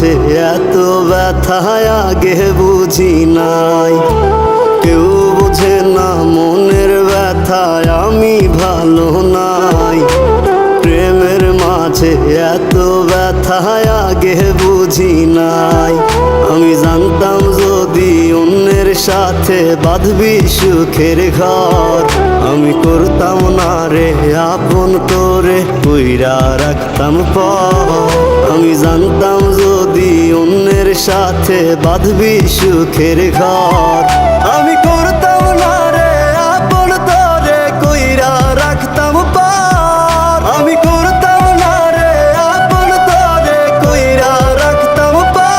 মাঝে এত ব্যথা আগে বুঝি নাই। কেউ বোঝে না মনের ব্যথায় আমি ভালো নাই। প্রেমের মাঝে এত ব্যথা আগে বুঝি নাই। আমি জানতাম যদি অন্যের সাথে বাঁধবি সুখের ঘর, আমি করতাম না রে আপন তোরে কইরা রাখতাম পর। আমি জানতাম যদি অন্যের সাথে বাঁধবি সুখের ঘর, আমি করতাম না রে আপন তোরে কইরা রাখতাম পর। আমি করতাম না রে আপন তোরে কইরা রাখতাম পর।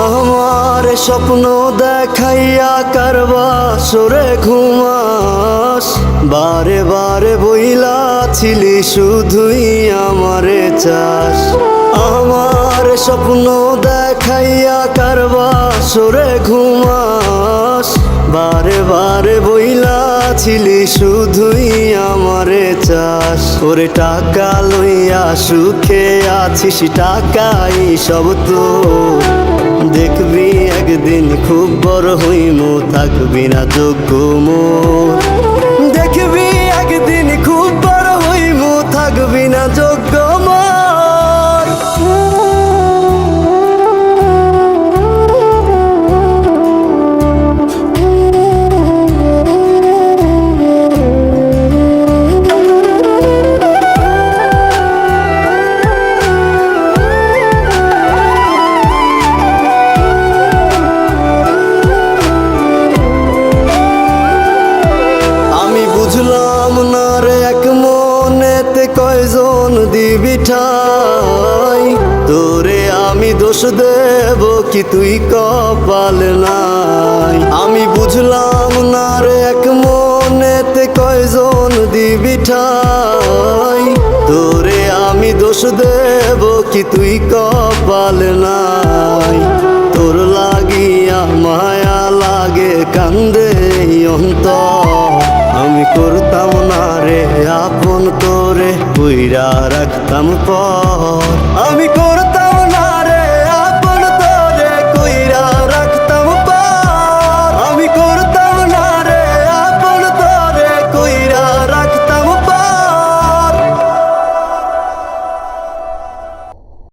আমার স্বপ্ন দেখাইয়া কারবা সরে ঘুমাস, বারে বারে বইলা ছিলি শুধুই আমারে চাস। আমার স্বপ্ন দেখাইয়া কারবা সরে ঘুমাস, বারে বারে বইলা ছিলি শুধুই আমারে চাস। ওরে টাকা লইয়া সুখে আছিস, টাকাই সব তো দেখবি একদিন খুব বড় হইমু, থাকবি না যোগ্য মোর। দেখবি একদিন খুব বড় হইমু, থাকবি না যোগ্য মোর। বুঝলাম না রে এক মনেতে কয়জন দিবি ঠাই, তোরে আমি দোষ দেব কি তুই কপাল নাই। আমি বুঝলাম না রে এক মনেতে কয়জন দিবি ঠাই, তোরে আমি দোষ দেব কি তুই কপাল নাই। তোর লাগিয়া মায়া লাগে কান্দে অন্তর, আমি করতাম না রে আপন তোরে কইরা রাখতাম পর। আমি করতাম না